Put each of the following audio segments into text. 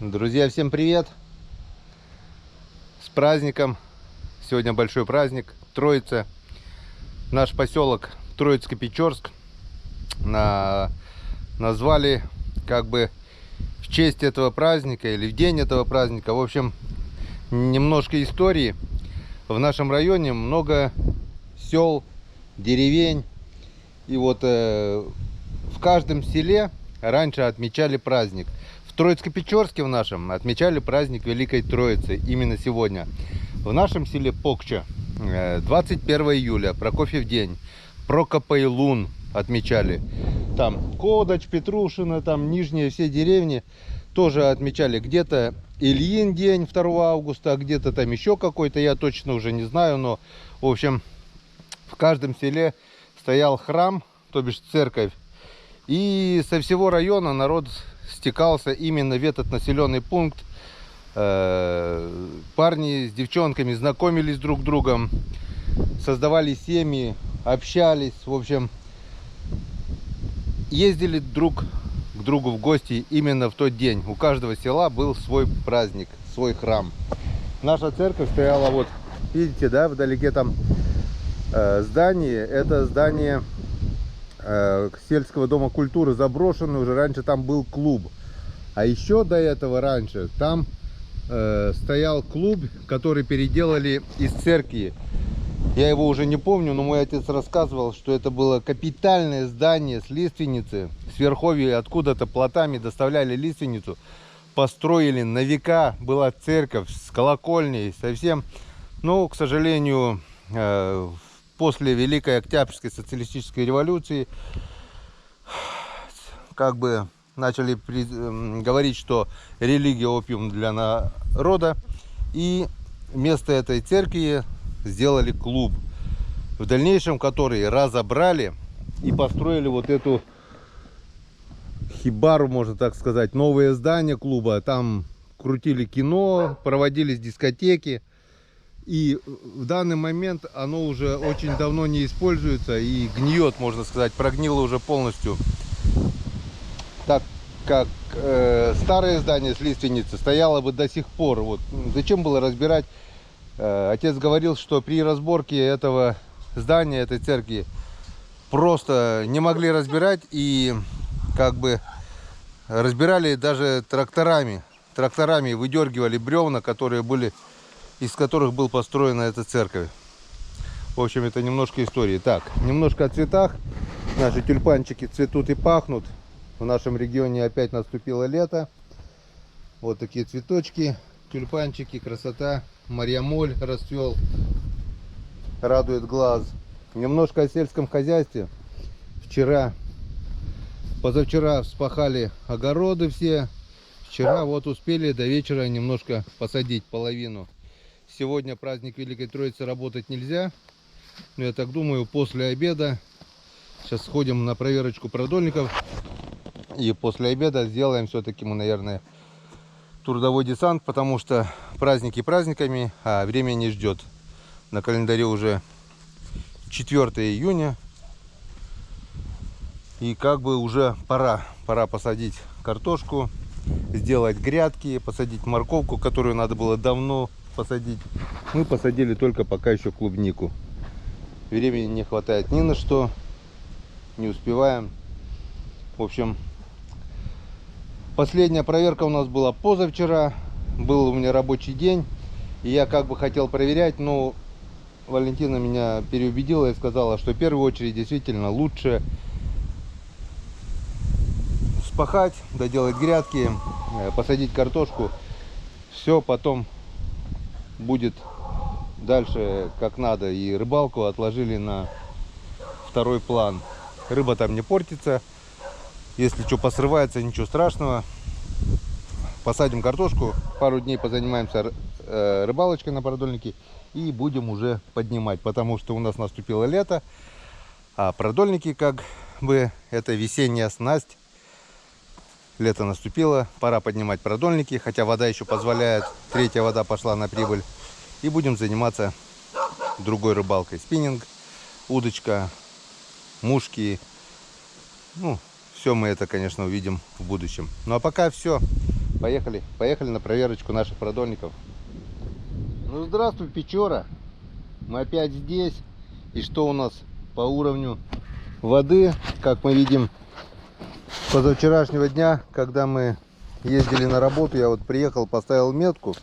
Друзья, всем привет! С праздником! Сегодня большой праздник, Троица. Наш поселок Троицко-Печорск назвали как бы в честь этого праздника или в день этого праздника. В общем, немножко истории. В нашем районе много сел, деревень. И вот в каждом селе раньше отмечали праздник. В Троицко-Печорске в нашем отмечали праздник Великой Троицы именно сегодня. В нашем селе Покча 21 июля, Прокофьев день, Прокопойлун отмечали. Там Кодач, Петрушина, там нижние все деревни тоже отмечали. Где-то Ильин день 2 августа, а где-то там еще какой-то, я точно уже не знаю. Но, в общем, в каждом селе стоял храм, то бишь церковь. И со всего района народ стекался именно в этот населенный пункт. Парни с девчонками знакомились друг с другом, создавали семьи, общались. В общем, ездили друг к другу в гости именно в тот день. У каждого села был свой праздник, свой храм. Наша церковь стояла, вот видите, да, вдалеке там здание. Это здание сельского дома культуры, заброшенный, уже раньше там был клуб. А еще до этого раньше там стоял клуб, который переделали из церкви. Я его уже не помню, но мой отец рассказывал, что это было капитальное здание с лиственницы, с верховья откуда-то плотами доставляли лиственницу, построили на века, была церковь с колокольней, совсем. Но, к сожалению, после Великой Октябрьской социалистической революции как бы начали говорить, что религия опиум для народа, и вместо этой церкви сделали клуб, в дальнейшем который разобрали и построили вот эту хибару, можно так сказать, новое здание клуба. Там крутили кино, проводились дискотеки. И в данный момент оно уже очень давно не используется и гниет, можно сказать, прогнило уже полностью. Так как старое здание с лиственницы стояло бы до сих пор. Вот зачем было разбирать? Отец говорил, что при разборке этого здания, этой церкви, просто не могли разбирать, и как бы разбирали даже тракторами. Тракторами выдергивали бревна, которые были, из которых была построена эта церковь. В общем, это немножко истории. Так, немножко о цветах. Наши тюльпанчики цветут и пахнут. В нашем регионе опять наступило лето. Вот такие цветочки, тюльпанчики, красота. Марьямоль расцвел, радует глаз. Немножко о сельском хозяйстве. Позавчера вспахали огороды все. Вчера вот успели до вечера немножко посадить половину. Сегодня праздник Великой Троицы, работать нельзя. Но я так думаю, после обеда сейчас сходим на проверочку продольников. И после обеда сделаем все-таки мы, наверное, трудовой десант, потому что праздники праздниками, а время не ждет. На календаре уже 4 июня. И как бы уже пора посадить картошку, сделать грядки, посадить морковку, которую надо было давно посадить. Мы посадили только пока еще клубнику. Времени не хватает ни на что, не успеваем. В общем, последняя проверка у нас была позавчера. Был у меня рабочий день, и я как бы хотел проверять, но Валентина меня переубедила и сказала, что в первую очередь действительно лучше спахать, доделать грядки, посадить картошку. Все потом будет дальше как надо. И рыбалку отложили на второй план. Рыба там не портится. Если что посрывается, ничего страшного. Посадим картошку, пару дней позанимаемся рыбалочкой на продольнике и будем уже поднимать, потому что у нас наступило лето, а продольники как бы это весенняя снасть. Лето наступило, пора поднимать продольники, хотя вода еще позволяет, третья вода пошла на прибыль. И будем заниматься другой рыбалкой. Спиннинг, удочка, мушки. Ну, все мы это, конечно, увидим в будущем. Ну а пока все. Поехали на проверочку наших продольников. Ну здравствуй, Печора. Мы опять здесь. И что у нас по уровню воды? Как мы видим, с позавчерашнего дня, когда мы ездили на работу, я вот приехал, поставил метку.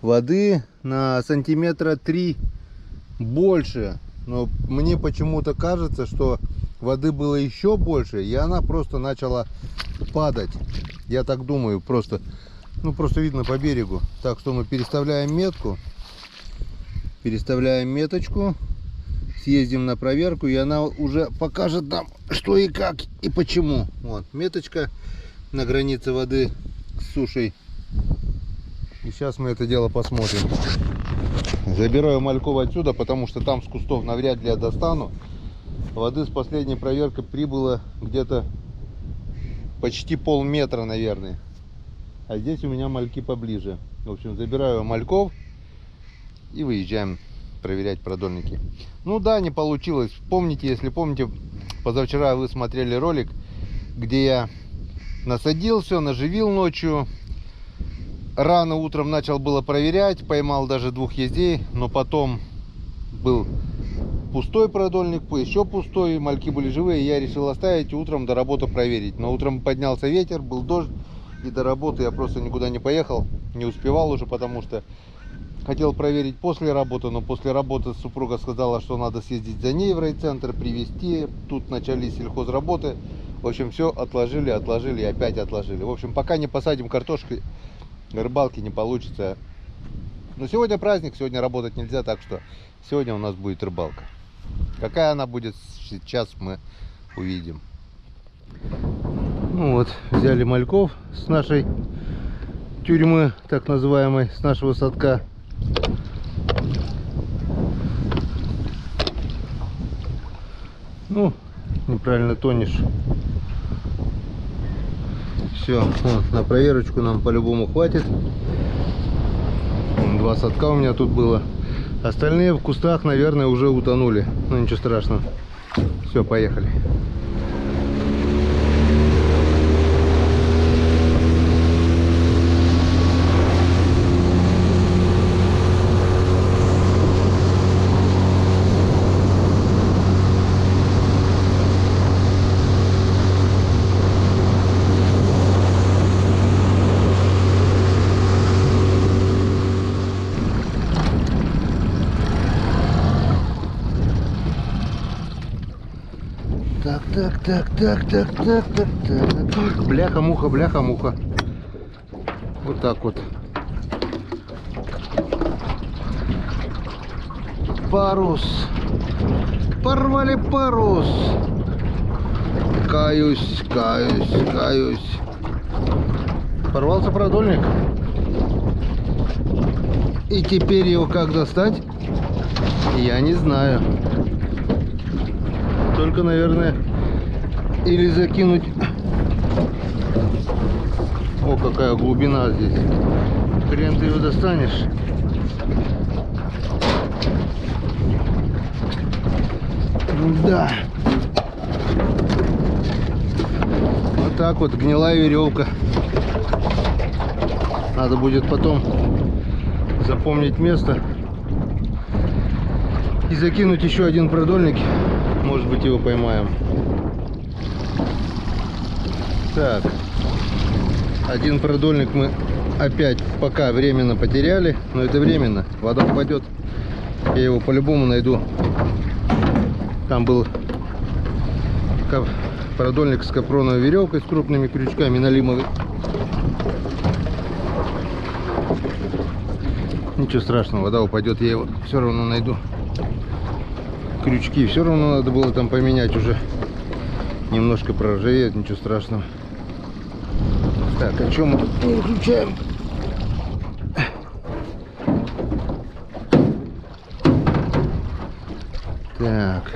Воды на сантиметра 3 больше. Но мне почему-то кажется, что воды было еще больше, и она просто начала падать. Я так думаю, просто видно по берегу. Так что мы переставляем метку, переставляем меточку, съездим на проверку, и она уже покажет нам, что и как и почему. Вот меточка на границе воды с сушей. И сейчас мы это дело посмотрим. Забираю мальков отсюда, потому что там с кустов навряд ли я достану. Воды с последней проверкой прибыло где-то почти полметра, наверное. А здесь у меня мальки поближе. В общем, забираю мальков и выезжаем проверять продольники. Ну да, не получилось. Помните, если помните, позавчера вы смотрели ролик, где я насадил все, наживил ночью. Рано утром начал было проверять, поймал даже 2 ездей, но потом был пустой продольник, еще пустой, мальки были живые, я решил оставить и утром до работы проверить. Но утром поднялся ветер, был дождь, и до работы я просто никуда не поехал, не успевал уже, потому что хотел проверить после работы, но после работы супруга сказала, что надо съездить за ней в райцентр, привезти. Тут начались сельхозработы. В общем, все отложили и опять отложили. В общем, пока не посадим картошки, рыбалки не получится. Но сегодня праздник, сегодня работать нельзя, так что сегодня у нас будет рыбалка. Какая она будет, сейчас мы увидим. Ну вот, взяли мальков с нашей тюрьмы, так называемой, с нашего садка. Ну, неправильно тонешь. Все, вот, на проверочку нам по-любому хватит. 2 садка у меня тут было. Остальные в кустах, наверное, уже утонули. Но ничего страшного. Все, поехали. Так. Бляха-муха. Вот так вот. Парус. Порвали парус. Каюсь. Порвался продольник. И теперь его как достать? Я не знаю. Только, наверное, или закинуть. О, какая глубина здесь. Хрен ты его достанешь. Да. Вот так вот, гнилая веревка. Надо будет потом запомнить место и закинуть еще один продольник. Может быть, его поймаем. Так, один продольник мы опять пока временно потеряли, но это временно. Вода упадет, я его по-любому найду. Там был продольник с капроновой веревкой с крупными крючками налимовый. Ничего страшного, вода упадет, я его все равно найду. Крючки все равно надо было там поменять уже. Немножко проржавеет, ничего страшного. Так, а что мы тут не включаем? Так,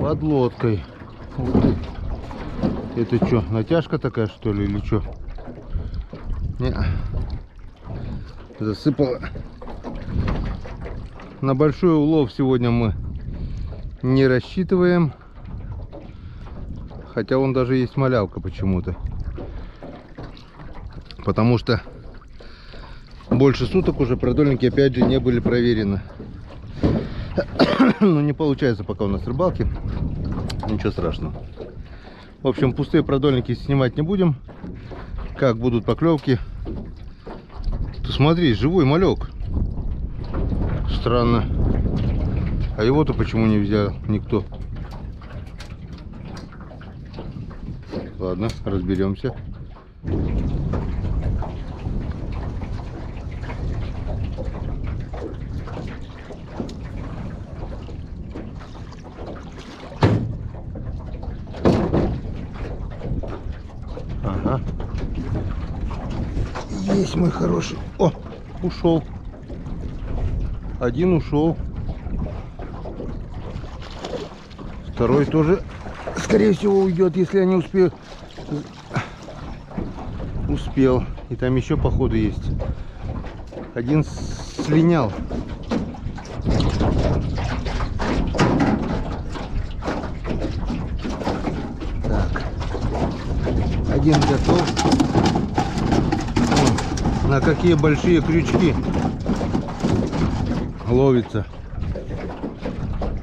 под лодкой. Это что, натяжка такая, что ли, или что? Не, засыпало. На большой улов сегодня мы не рассчитываем. Хотя вон даже есть малявка почему-то. Потому что больше суток уже продольники опять же не были проверены. Ну не получается пока у нас рыбалки. Ничего страшного. В общем, пустые продольники снимать не будем. Как будут поклевки. Ты смотри, живой малек. Странно. А его-то почему не взял никто? Ладно, разберемся. Ага. Есть мой хороший. О, ушел. Один ушел. Второй тоже, скорее всего, уйдет, если я не успею. Успел. И там еще, походу, есть. Один слинял. Так. Один готов. О, на какие большие крючки ловится.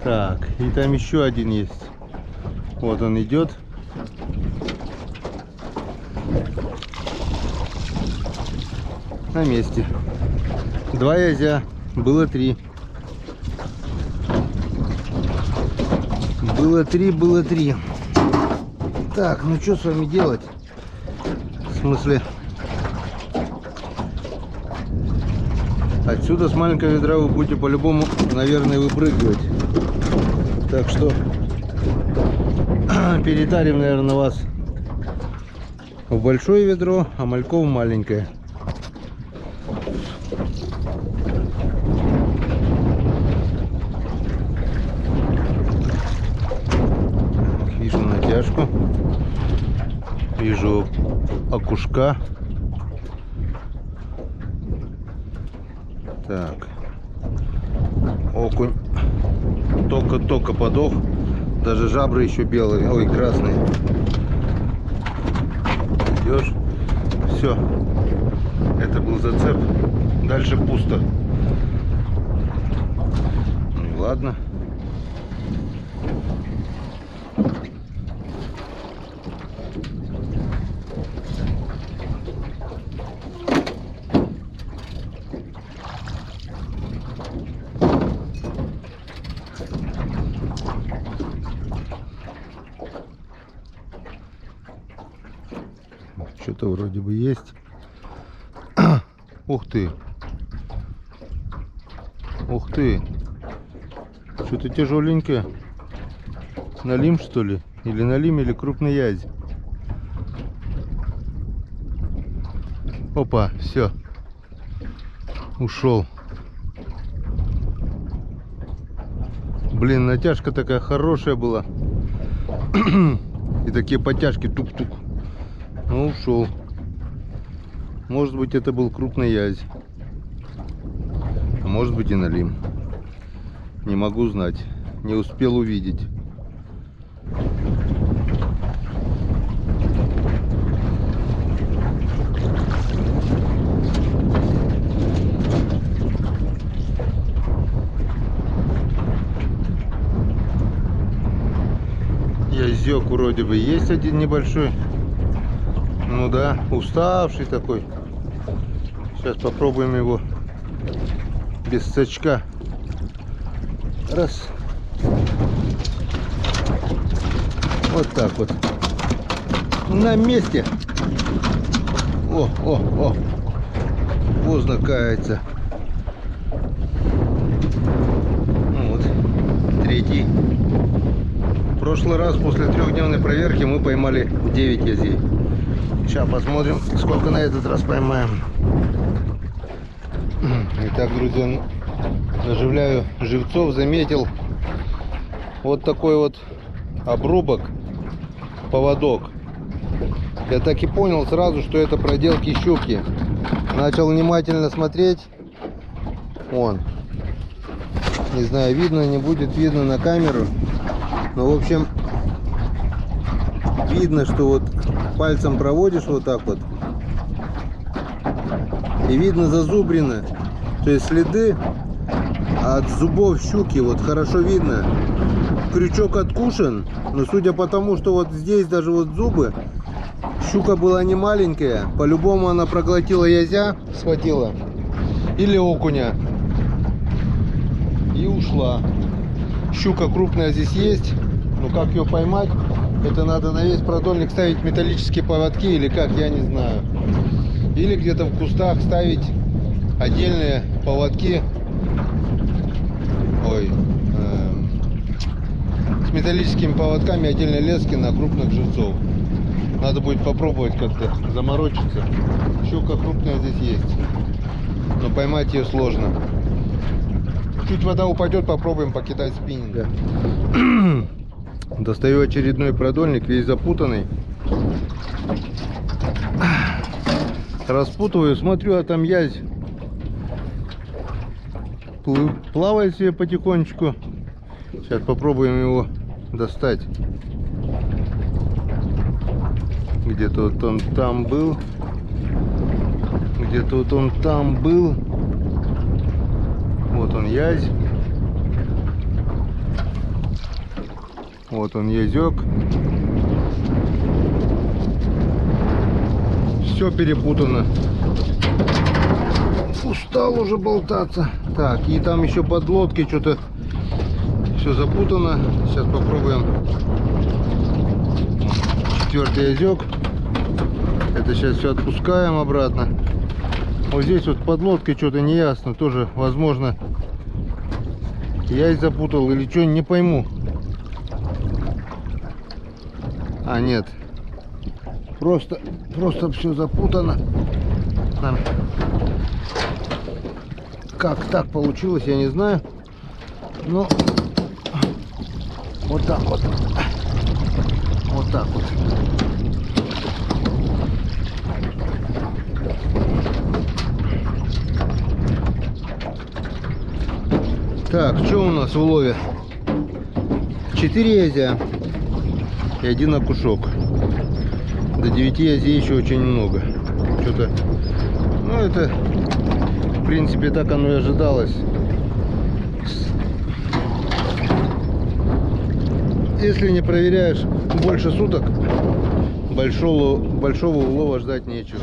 Так, и там еще один есть. Вот он идет. На месте. 2 язя. Было 3. Было 3, было 3. Так, ну что с вами делать? В смысле? Отсюда с маленького ведра вы будете по-любому, наверное, выпрыгивать. Так что перетарим, наверное, вас в большое ведро, а мальков в маленькое. Вижу натяжку. Вижу окушка. Так. Окунь только подох. Даже жабры еще белые. Ой, красные. Идешь. Все. Это был зацеп. Дальше пусто. Ну и ладно. Что-то вроде бы есть. Ух ты. Ух ты. Что-то тяжеленькое. Налим, что ли? Или налим, или крупный язь. Опа, все. Ушел. Блин, натяжка такая хорошая была. И такие подтяжки тук-тук. Ну, ушел. Может быть, это был крупный язь. А может быть и налим. Не могу знать. Не успел увидеть. Язёк вроде бы есть один небольшой. Ну да, уставший такой. Сейчас попробуем его без сачка. Раз. Вот так вот. На месте. О. Поздно кается. Вот. Третий. В прошлый раз после 3-дневной проверки мы поймали 9 язей. Сейчас посмотрим, сколько на этот раз поймаем. Итак, друзья, наживляю живцов. Заметил вот такой вот обрубок, поводок. Я так и понял сразу, что это проделки щуки. Начал внимательно смотреть. Вон. Не знаю, видно, не будет видно на камеру. Но, в общем, видно, что вот пальцем проводишь вот так вот. И видно зазубрины, то есть следы от зубов щуки, вот хорошо видно. Крючок откушен, но судя по тому, что вот здесь даже вот зубы, щука была не маленькая, по-любому она проглотила язя, схватила, или окуня и ушла. Щука крупная здесь есть, но как ее поймать, это надо на весь продольник ставить металлические поводки или как, я не знаю. Или где-то в кустах ставить отдельные поводки, с металлическими поводками, отдельные лески на крупных живцов. Надо будет попробовать как-то заморочиться. Щука крупная здесь есть, но поймать ее сложно. Чуть вода упадет, попробуем покидать спиннинг. Достаю очередной продольник, весь запутанный. Распутываю, смотрю, а там язь плавает себе потихонечку. Сейчас попробуем его достать. Где-то вот он там был. Где-то вот он там был. Вот он язь. Вот он язёк. Все перепутано. Устал уже болтаться. Так, и там еще подлодки что-то все запутано. Сейчас попробуем. Четвертый язёк. Это сейчас все отпускаем обратно. Вот здесь вот подлодкой что-то не ясно. Тоже, возможно, язь запутал или что, не пойму. А нет. Просто все запутано. Как так получилось, я не знаю. Но вот так вот. Вот так вот. Так, что у нас в улове? 4 язя и 1 окушок. До 9 язей еще очень много. Что-то, ну это, в принципе, так оно и ожидалось. Если не проверяешь больше суток, большого улова ждать нечего.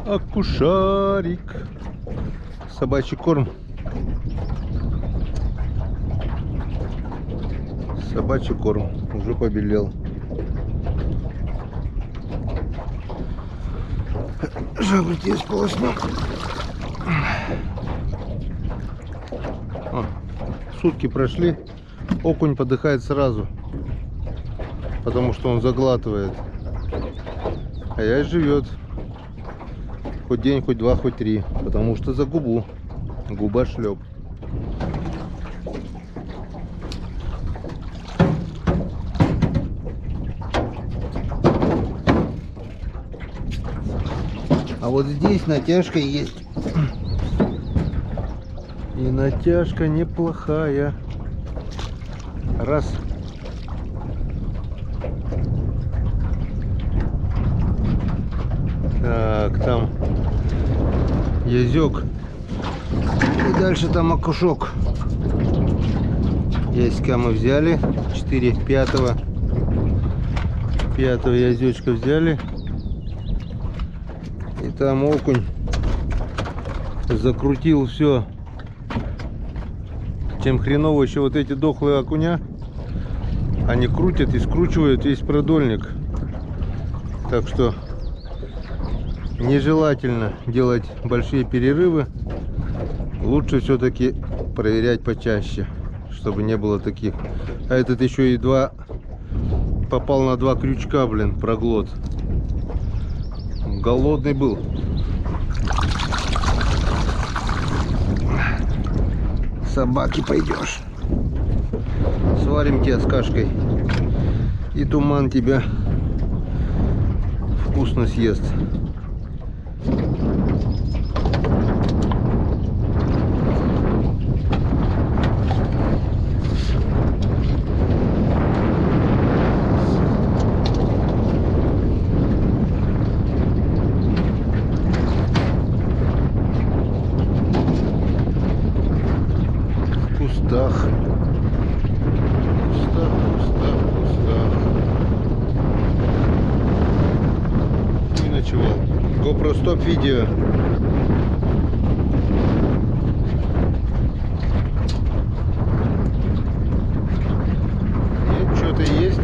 Окушарик. Собачий корм. Собачий корм уже побелел. Жабрики сполоснул. Сутки прошли, окунь подыхает сразу, потому что он заглатывает, а язь живет хоть день, хоть два, хоть три, потому что за губу, губа шлеп. А вот здесь натяжка есть. И натяжка неплохая. Раз. Так, там язёк. И дальше там окушок. Яська мы взяли. 4 пятого язёчка взяли. И там окунь закрутил все. Чем хреново еще вот эти дохлые окуня, они крутят и скручивают весь продольник. Так что нежелательно делать большие перерывы. Лучше все-таки проверять почаще, чтобы не было таких. А этот еще и попал на 2 крючка, блин, проглот. Голодный был. Собаки пойдешь. Сварим тебя с кашкой. И туман тебя вкусно съест. В кустах. И ночевал. GoPro стоп видео. Нет, что-то есть.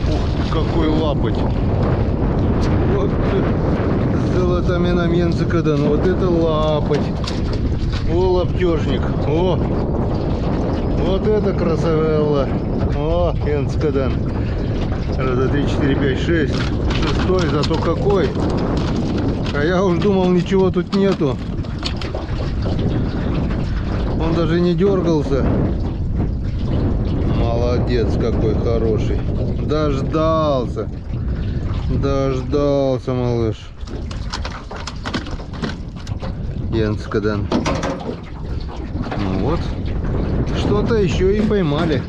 Ух ты, какой лапоть. Вот золотомена менцикадан. Вот это лапоть. О, лаптежник. О, вот это красавелла. О, менцикадан. Раз, два, три, четыре, пять, шесть. Шестой, зато какой. А я уж думал, ничего тут нету. Он даже не дергался. Молодец, какой хороший. Дождался. Дождался, малыш. Янскадан. Ну вот. Что-то еще и поймали.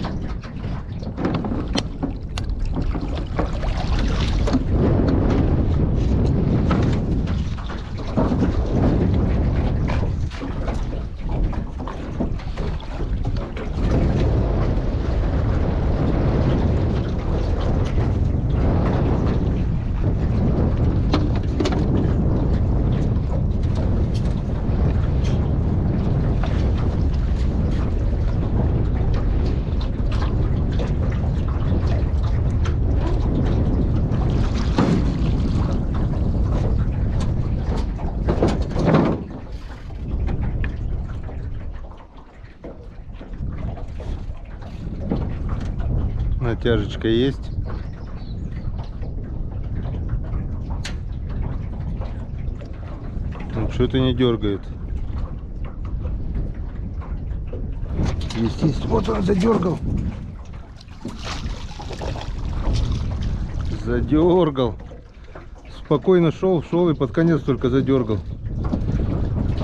Натяжечка есть. Ну, что-то не дергает. Есть. Вот он задергал. Задергал. Спокойно шел и под конец только задергал.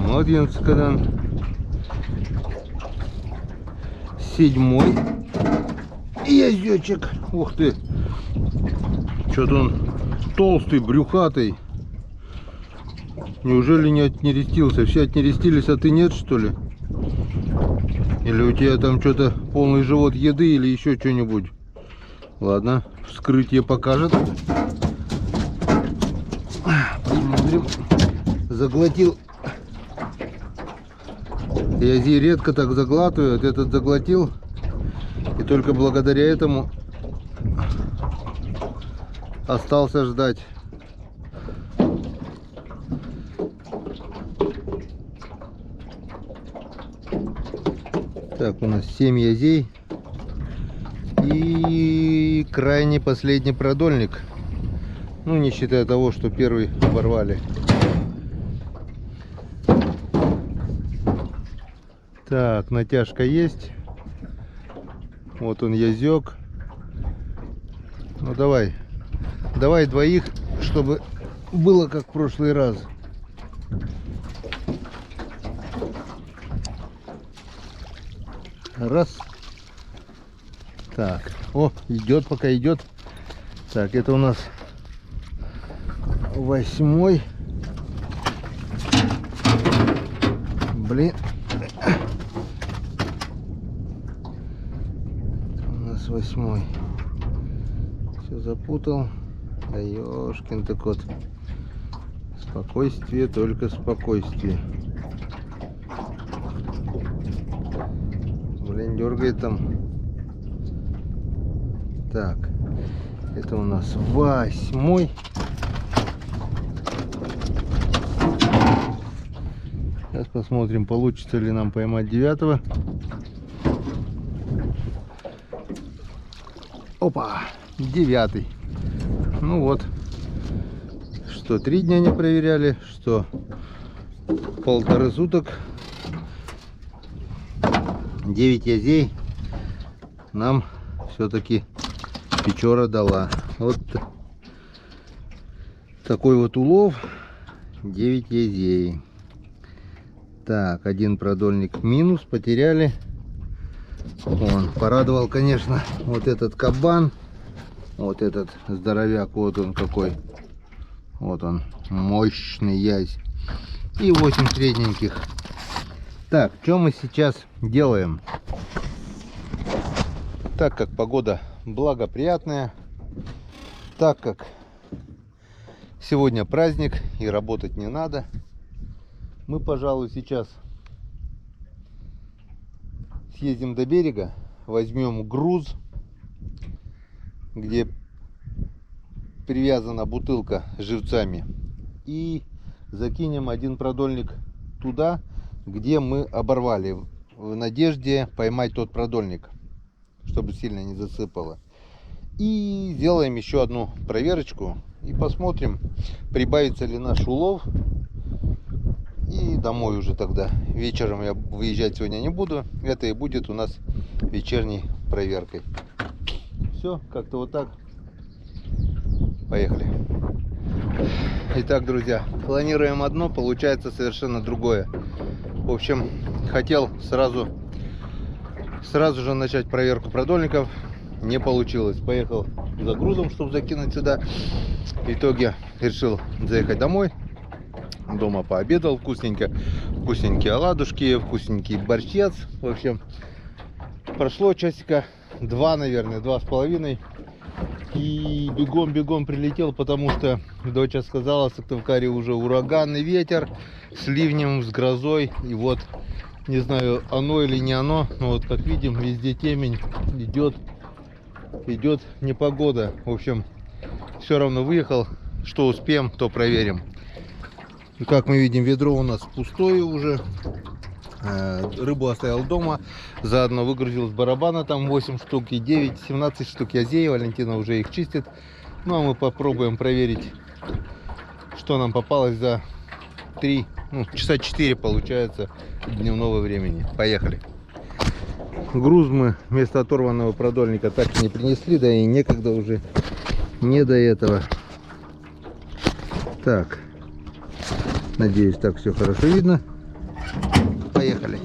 Молодец, Кадан. 7-й. Язычек. Ух ты. Что-то он толстый, брюхатый. Неужели не отнерестился? Все отнерестились, а ты нет, что ли? Или у тебя там что-то полный живот еды или еще что-нибудь? Ладно, вскрытие покажет. Посмотрим. Заглотил. Язи редко так заглатывают. Этот заглотил. И только благодаря этому остался ждать. Так, у нас 7 язей. И крайний последний продольник. Ну, не считая того, что первый оборвали. Так, натяжка есть. Вот он, язёк. Ну давай. Давай двоих, чтобы было как в прошлый раз. Раз. Так. О, идет, пока идет. Так, это у нас 8-й. Блин. 8-й. Все запутал. Да ёшкин так вот. Спокойствие, только спокойствие. Блин, дергает там. Так. Это у нас 8-й. Сейчас посмотрим, получится ли нам поймать 9-го. Опа, 9-й. Ну вот, что 3 дня не проверяли, что 1,5 суток. 9 язей. нам все-таки Печора дала. Вот такой вот улов, 9 езей. Так, один продольник минус, потеряли. Он порадовал, конечно, вот этот кабан, вот этот здоровяк, вот он какой. Вот он, мощный язь. И 8 средненьких. Так, что мы сейчас делаем? Так как погода благоприятная, так как сегодня праздник и работать не надо, мы, пожалуй, сейчас съездим до берега, возьмем груз, где привязана бутылка с живцами, и закинем один продольник туда, где мы оборвали, в надежде поймать тот продольник, чтобы сильно не засыпало. И сделаем еще одну проверочку и посмотрим, прибавится ли наш улов. И домой уже тогда. Вечером я выезжать сегодня не буду. Это и будет у нас вечерней проверкой. Все, как-то вот так. Поехали. Итак, друзья, планируем одно, получается совершенно другое. В общем, хотел сразу же начать проверку продольников. Не получилось. Поехал за грузом, чтобы закинуть сюда. В итоге решил заехать домой. Дома пообедал вкусненько. Вкусненькие оладушки, вкусненький борщец. В общем, прошло часика 2, наверное, 2,5. И бегом прилетел, потому что доча сказала, в Сыктывкаре уже ураганный ветер с ливнем, с грозой. И вот, не знаю, оно или не оно, но вот как видим, везде темень, идет непогода. В общем, все равно выехал. Что успеем, то проверим. И как мы видим, ведро у нас пустое уже. Рыбу оставил дома. Заодно выгрузил с барабана там 8 штук и 17 штук язей. Валентина уже их чистит. Ну а мы попробуем проверить, что нам попалось за 3, часа 4 получается дневного времени. Поехали. Груз мы вместо оторванного продольника так и не принесли, да и некогда уже, не до этого. Так, надеюсь, так все хорошо видно. Поехали.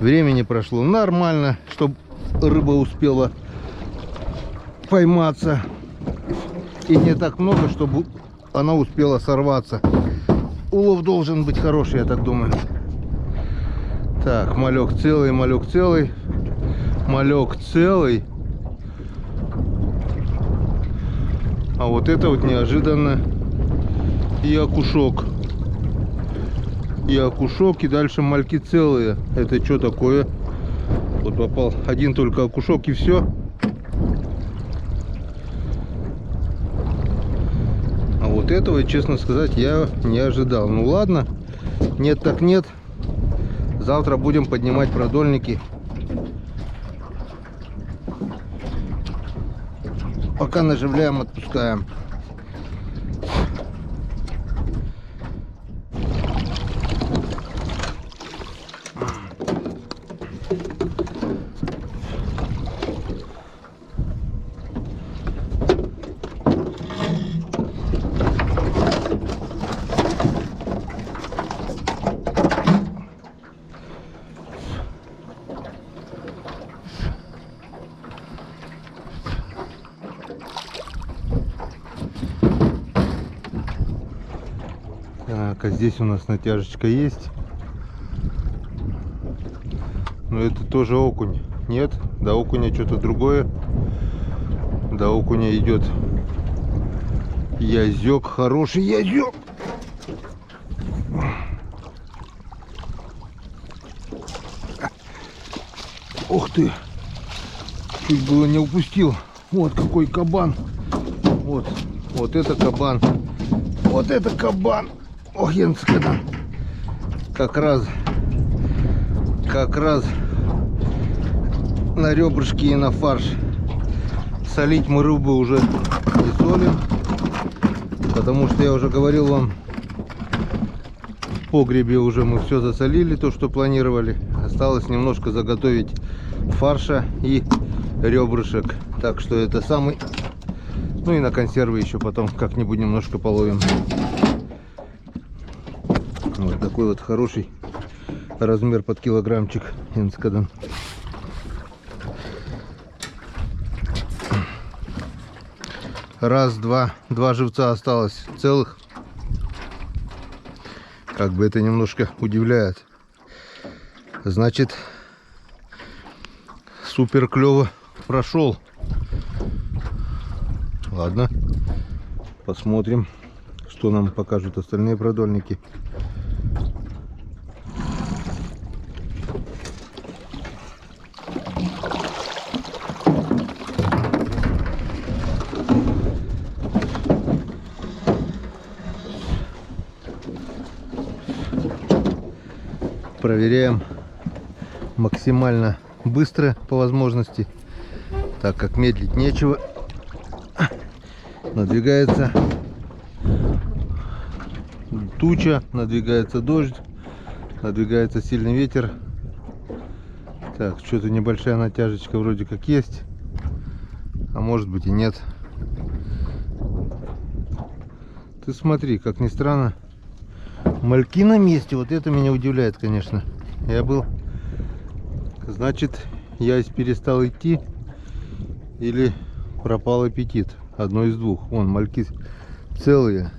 Времени прошло нормально, чтобы рыба успела пойматься. И не так много, чтобы она успела сорваться. Улов должен быть хороший, я так думаю. Так, малек целый, малек целый. Малек целый. А вот это вот неожиданно. И окушок. И окушок, и дальше мальки целые. Это что такое? Вот попал один только окушок, и все. А вот этого, честно сказать, я не ожидал. Ну ладно, нет так нет. Завтра будем поднимать продольники. Пока наживляем, отпускаем. Так, а здесь у нас натяжечка есть. Но это тоже окунь. Нет, до окуня что-то другое. До окуня идет язёк, хороший язёк. Ух ты! Чуть было не упустил. Вот какой кабан. Вот это кабан. Вот это кабан. Ох, янцкада. Как раз на ребрышки и на фарш. Солить мы рыбу уже не солим, потому что я уже говорил вам в погребе уже мы все засолили, то что планировали. Осталось немножко заготовить фарша и ребрышек. Так что это самый... Ну и на консервы еще потом как-нибудь немножко половим. Вот такой вот хороший размер под килограммчик Энскадан. Раз, два живца осталось целых. Как бы это немножко удивляет. Значит, супер клево прошел. Ладно, посмотрим, что нам покажут остальные продольники. Проверяем максимально быстро по возможности, так как медлить нечего. Надвигается туча, надвигается дождь, надвигается сильный ветер. Так, что-то небольшая натяжечка вроде как есть, а может быть и нет. Ты смотри, как ни странно, мальки на месте. Вот это меня удивляет, конечно. Я был, значит, я перестал идти или пропал аппетит. Одно из двух. Вон, мальки целые.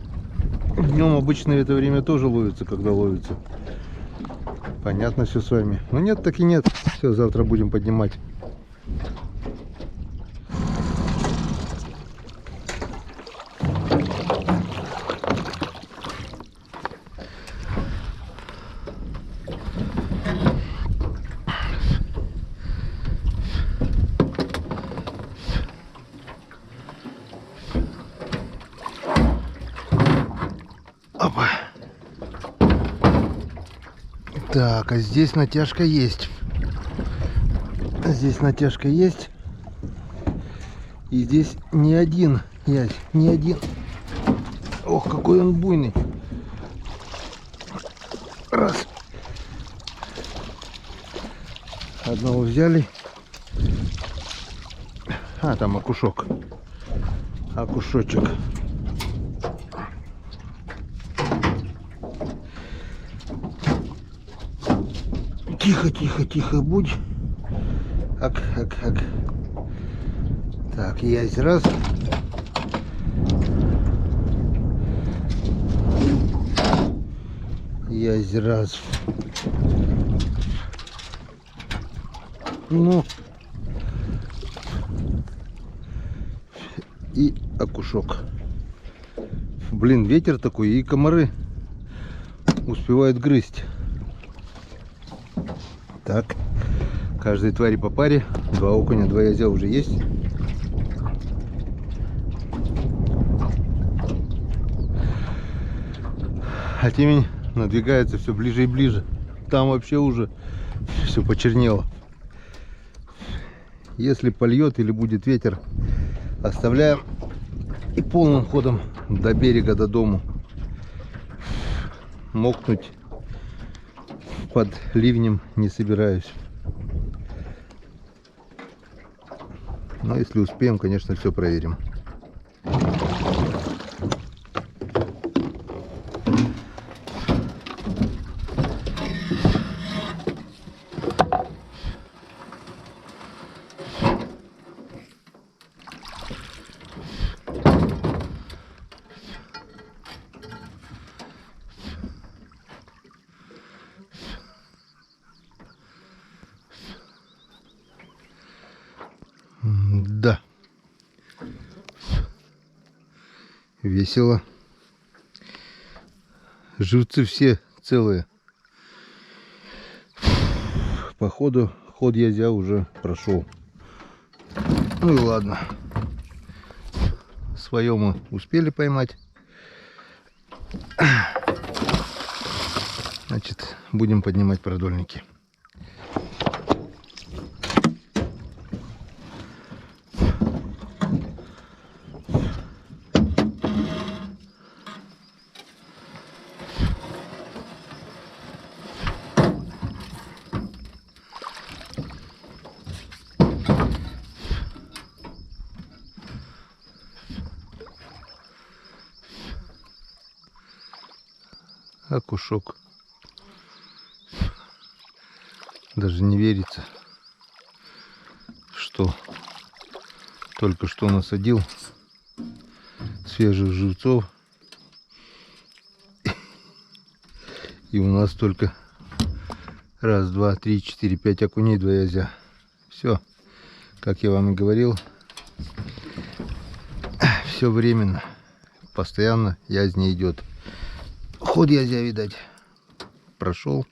Днем обычно это время тоже ловится, когда ловится. Понятно все с вами. Но нет, так и нет. Все, завтра будем поднимать. Опа. Так, а здесь натяжка есть. Здесь натяжка есть. И здесь не один, Ясь, не один. Ох, какой он буйный. Раз. Одного взяли. А, там окушок. Окушочек. Тихо, тихо, тихо будь. Ак. Так, есть раз. Есть раз. Ну. И окушок. Блин, ветер такой, и комары успевают грызть. Так, каждой твари по паре. 2 окуня, 2 язя уже есть. А темень надвигается все ближе и ближе. Там вообще уже все почернело. Если польет или будет ветер, оставляем и полным ходом до берега, до дому. Мокнуть под ливнем не собираюсь. Но если успеем, конечно, все проверим. Да. Весело. Живцы все целые. Походу, ход язя уже прошел. Ну и ладно. Свое мы успели поймать. Значит, будем поднимать продольники. Окушок. Даже не верится, что только что насадил свежих живцов. И у нас только раз, два, три, четыре, 5 окуней, 2 язя. Все, как я вам и говорил, все временно. Постоянно язь не идет. Ход язя, видать, прошел.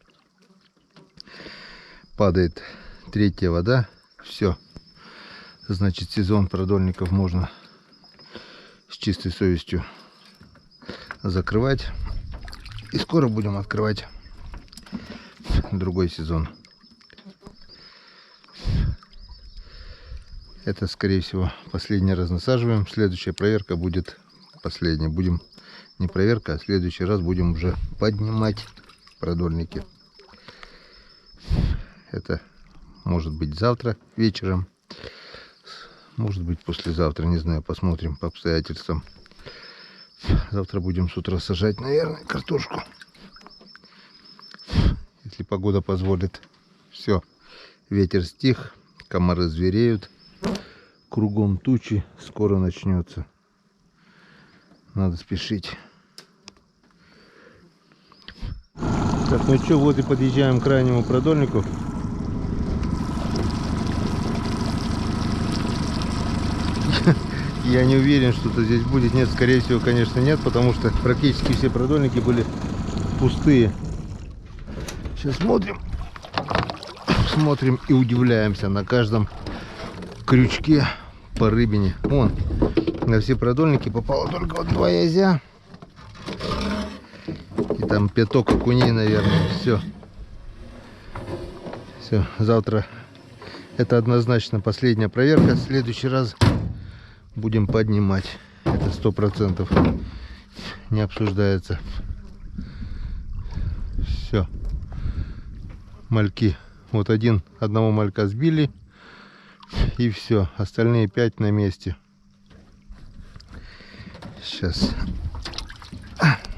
Падает 3-я вода. Все. Значит, сезон продольников можно с чистой совестью закрывать. И скоро будем открывать другой сезон. Это, скорее всего, последний раз насаживаем. Следующая проверка будет последняя. Будем не проверка, а в следующий раз будем уже поднимать продольники. Это может быть завтра вечером, может быть послезавтра, не знаю, посмотрим по обстоятельствам. Завтра будем с утра сажать, наверное, картошку, если погода позволит. Все, ветер стих, комары звереют, кругом тучи, скоро начнется. Надо спешить. Так, ну что, вот и подъезжаем к крайнему продольнику. Я не уверен, что-то здесь будет. Нет, скорее всего, конечно, нет, потому что практически все продольники были пустые. Сейчас смотрим и удивляемся на каждом крючке по рыбине. Вон, на все продольники попало только вот 2 язя. И там 5 окуней, наверное. Все. Все, завтра это однозначно последняя проверка. В следующий раз будем поднимать. Это 100%. Не обсуждается. Все. Мальки. Вот одного малька сбили. И все. Остальные 5 на месте. Сейчас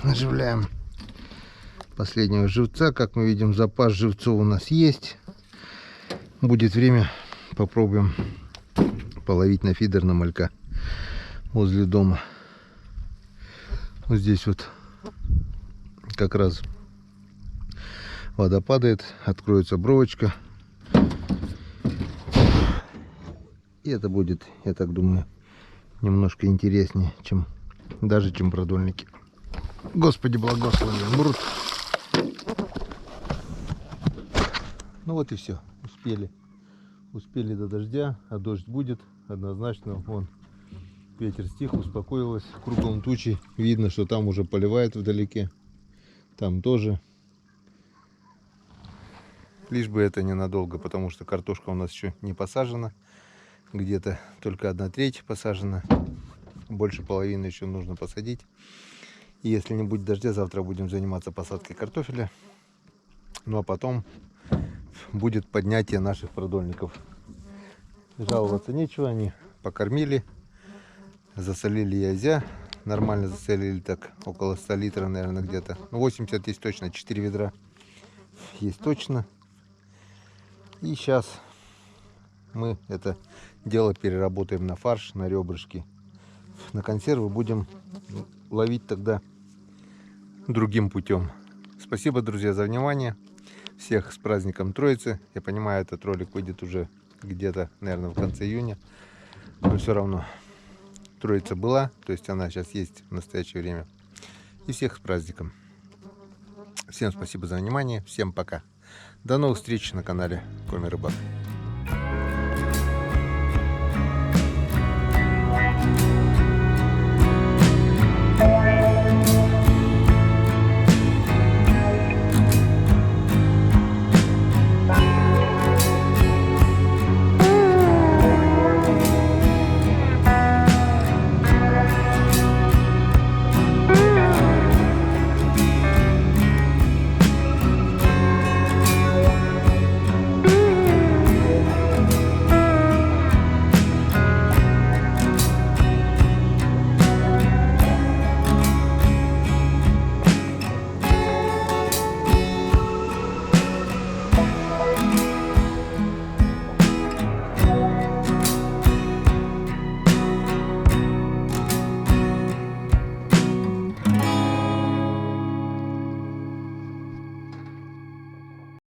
наживляем последнего живца. Как мы видим, запас живцов у нас есть. Будет время, попробуем половить на фидер на малька возле дома. Вот здесь вот как раз вода падает, откроется бровочка. И это будет, я так думаю, немножко интереснее, чем продольники. Господи, благослови, мрут. Ну вот и все. Успели до дождя, а дождь будет однозначно. Вон ветер стих, успокоилась, кругом тучи. Видно, что там уже поливает вдалеке. Там тоже. Лишь бы это ненадолго, потому что картошка у нас еще не посажена. Где-то только 1/3 посажена. Больше половины еще нужно посадить. И если не будет дождя, завтра будем заниматься посадкой картофеля. Ну а потом будет поднятие наших продольников. Жаловаться нечего, они покормили, засолили язя, нормально засолили, так около 100 литров, наверное, где-то. Ну, 80 есть точно, 4 ведра есть точно. И сейчас мы это дело переработаем на фарш, на ребрышки. На консервы будем ловить тогда другим путем. Спасибо, друзья, за внимание. Всех с праздником Троицы. Я понимаю, этот ролик выйдет уже где-то, наверное, в конце июня. Но все равно Троица была, то есть она сейчас есть в настоящее время. И всех с праздником. Всем спасибо за внимание. Всем пока. До новых встреч на канале Коми Рыбак.